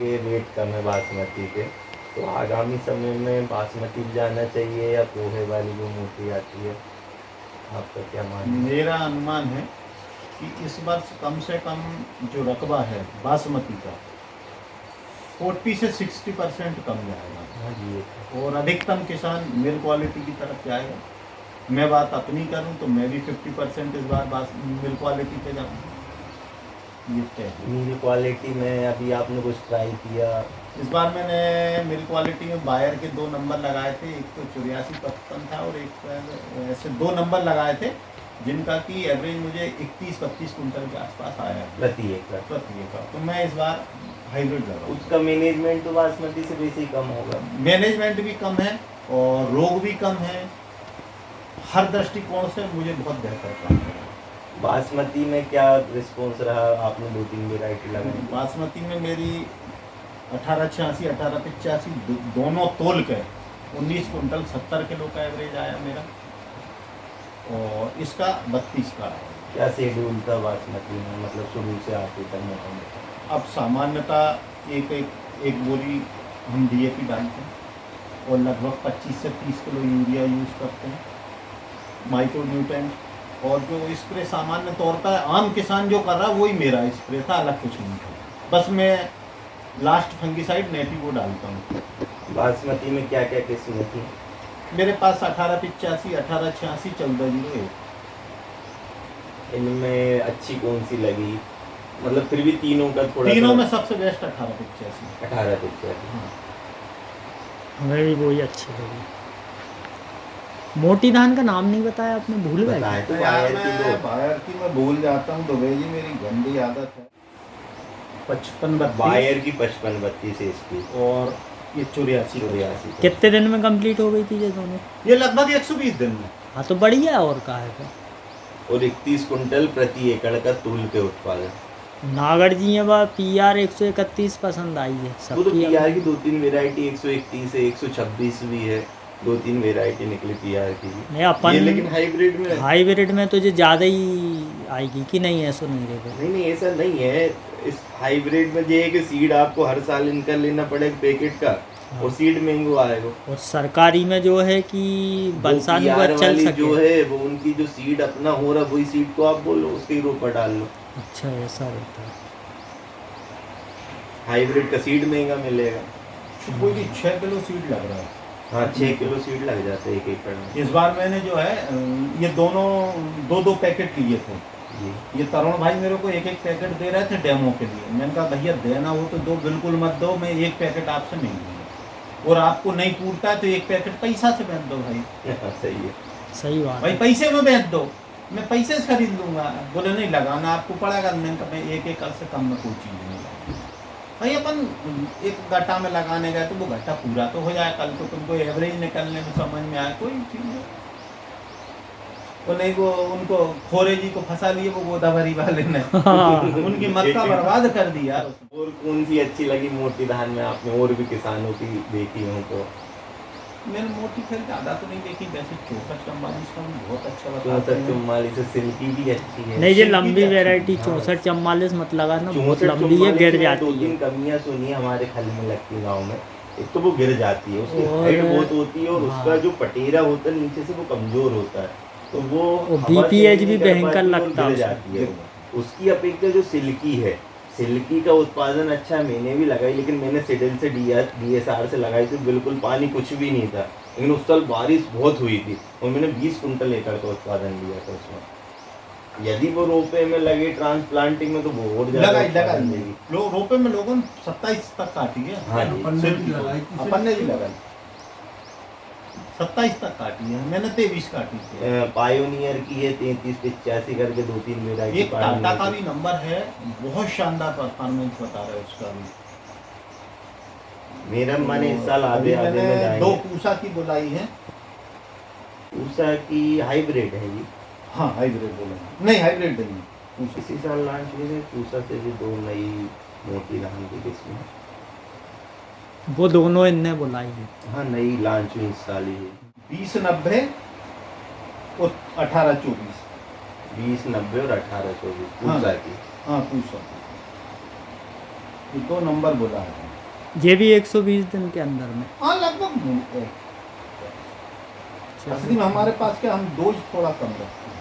ये रेट कम है बासमती के, तो आगामी समय में बासमती जाना चाहिए या पोहे वाली जो मोटी आती है, आपका क्या मानना है? मेरा अनुमान है कि इस वर्ष कम से कम जो रकबा है बासमती का 40 से 60% कम जाएगा। हाँ जी, ये तो और अधिकतम किसान मिल क्वालिटी की तरफ जाएगा। मैं बात अपनी करूं तो मैं भी 50% इस बार मिल क्वालिटी पे जाऊंगा। ये तय है। मिल क्वालिटी में अभी आपने कुछ ट्राई किया? इस बार मैंने मिल क्वालिटी में बायर के 2 नंबर लगाए थे, एक तो 84-55 था और एक ऐसे 2 नंबर लगाए थे जिनका कि एवरेज मुझे 31-32 कुंटल के आसपास आया प्रति एकड़? प्रति एकड़। तो मैं इस बार हाइब्रिड लगा। उसका मैनेजमेंट तो बासमती से वैसे ही कम होगा। मैनेजमेंट भी कम है और रोग भी कम है, हर दृष्टिकोण से मुझे बहुत बेहतर काम लगा। बासमती में क्या रिस्पॉन्स रहा? आपने 2-3 वेराइटी लगाई। बासमती में मेरी 1886 1885 दोनों तोल के 19 कुंटल 70 किलो का एवरेज आया मेरा, और इसका 32 का आया। क्या शेड्यूल था बासमती में, मतलब शुरू से आते तक मोटा मोटा? अब सामान्यतः एक बोरी हम डीएपी डालते हैं और लगभग 25 से 30 किलो यूरिया यूज़ करते हैं, माइक्रो न्यूट्रेंट। और जो स्प्रे सामान्य तौर पर आम किसान जो कर रहा है वही मेरा स्प्रे था, अलग कुछ नहीं था। बस मैं लास्ट फंगिसाइड नेटिवो डालता हूँ। बासमती में क्या क्या किस्में थी? मेरे पास 1885 1886 1401। इनमें अच्छी कौन सी लगी? मतलब फिर भी तीनों का थोड़ा तीनों में सबसे बेस्ट 1885। 18 हाँ। हमें भी वही अच्छी लगी। मोटी धान का नाम नहीं बताया आपने, भूल गए? बताएं तो यार बायर की मैं भूल जाता हूँ, दुबे जी मेरी गंदी आदत है। 55-32 बायर की 55-32 इसकी, और ये 84-84। कितने दिन में कंप्लीट हो गई थी ये दोनों? ये लगभग 120 दिन में। हाँ तो बढ़िया है, और कहा है फिर। और 31 कुंटल प्रति एकड़ का तूल के उत्पादन। नागर जी ये बार PR 131 पसंद आई है वो तो सबकी। पीआर की 2-3 वेराइटी 131 है, 126 भी है, 2-3 वेराइटी निकली पीआर की भी। नहीं अपन ये लेकिन हाइब्रिड में हाइब्रिड में तो ये ज़्यादा ही आएगी कि नहीं, ऐसा नहीं रहेगा? नहीं नहीं, ऐसा नहीं है। इस हाइब्रिड में ये है कि सीड आपको हर साल इनका लेना पड़ेगा पैकेट का, और सीड महंगो आएगा। और सरकारी में जो है कि बरसात में PR चल वाली सके। जो है वो उनकी जो सीड अपना हो रहा वही सीड को आप बोलो उसके ही रोपा डाल लो। अच्छा ऐसा रहता है। हाइब्रिड का सीड महंगा मिलेगा। कोई 6 किलो सीड लग रहा है। हाँ, 6 किलो सीड लग जाते हैं एक एकड़ में। इस बार मैंने जो है ये दोनों 2-2 पैकेट लिए थे। जी। ये तरुण भाई मेरे को एक पैकेट दे रहे थे डेमो के लिए। मैंने कहा भैया देना हो तो दो, बिल्कुल मत दो, मैं एक पैकेट आपसे नहीं लूँगा, और आपको नहीं पूरता है तो एक पैकेट पैसा से बेच दो भाई। सही है। सही बात भाई है। पैसे में बेच दो, मैं पैसे से खरीद लूँगा। बोले नहीं लगाना आपको पड़ेगा। मैंने कहा मैं एक एकड़ से कम में कोई चीज़ नहीं लगाऊंगा भाई। अपन एक गट्टा में लगाने गए तो वो गट्टा पूरा तो हो जाए, कल को तुमको एवरेज निकलने में समझ में आए कोई चीज़ है। वो नहीं, वो उनको खोरे जी को फंसा लिए वो गोदावरी वाले ने। उनकी मक्का बर्बाद कर दिया। और कौन सी अच्छी लगी मोटी धान में आपने, और भी किसानों की देखी हो तो? मैंने मोटी खैर ज़्यादा तो नहीं देखी, वैसे 64-44 का भी बहुत अच्छा बताते 64-44 से सिल्की भी अच्छी है। नहीं ये सिल्की लंबी अच्छी। वैरायटी हाँ। 64-44 मत लगाना, बहुत 64-44 लंबी है, गिर में जाती 2-3 है। कमियां सुनी हमारे खल में लगती है गाँव में। एक तो वो गिर जाती है, उसकी और हाइट बहुत होती है, और हाँ। उसका जो पटेरा होता है नीचे से वो कमजोर होता है, तो वो हवा से BPH नहीं भी कर भयंकर पाती और लगता है गिर उसमें। जाती है। उसकी अपेक्षा जो सिल्की है, सिल्की का उत्पादन अच्छा है। मैंने भी लगाई, लेकिन मैंने सिडल से DSR से लगाई थी, बिल्कुल पानी कुछ भी नहीं था, लेकिन उस साल बारिश बहुत हुई थी और मैंने 20 कुंटल एकड़ का उत्पादन लिया था उसमें। यदि वो रोपे में लगे ट्रांसप्लांटिंग में तो वो और ज्यादा उत्पादन देगी। रोपे में लोगों ने 27 तक काटी है। हाँ जी। अपन ने भी लगाई 27 तक काटी है, मैंने 23 काटी थी। पायोनियर की है 33-85 करके 2-3 वेराइटी। एक टाटा का भी नंबर है, बहुत शानदार परफॉर्मेंस बता रहा है उसका भी। मेरा मन इस साल आधे में मैंने 2 जाएंगे। पूसा की बुलाई है। पूसा की हाइब्रिड है जी? हाँ हाइब्रिड बोला नहीं, हाइब्रिड नहीं पूसा। इसी साल लॉन्च हुई है पूसा से भी 2 नई मोटी धान की किस्में। वो दोनों इनने बुलाई है। हाँ, नई लॉन्च हुई इस साल ही है। 2090 और 1824। 2090 और 1824 हाँ। पूसा की। हाँ पूसा, ये 2 नंबर बोला है। ये भी 120 दिन के अंदर में। हाँ लगभग असली में हमारे पास क्या, हम डोज थोड़ा कम रखते हैं,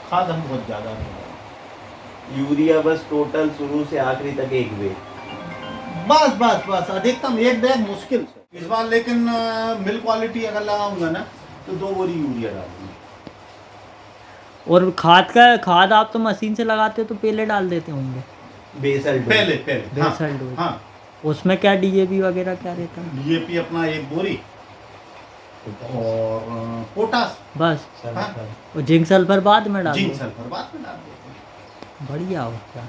खाद हम बहुत ज़्यादा नहीं डालते। यूरिया बस टोटल शुरू से आखिरी तक एक बैग। बस बस बस अधिकतम एक बैग मुश्किल से इस बार, लेकिन मिल क्वालिटी अगर लगाऊंगा ना तो 2 बोरी यूरिया डालूंगा। और खाद आप तो मशीन से लगाते हो तो पहले डाल देते होंगे? Basal dose. पहले बेसल डोज। हाँ उसमें क्या डीएपी वगैरह क्या रहता है? डीएपी अपना 1 बोरी और पोटास बस। हाँ। और जिंक सल्फर बाद में डाल जिंक दो? सल्फर बाद में डाल देते हैं। बढ़िया हो क्या।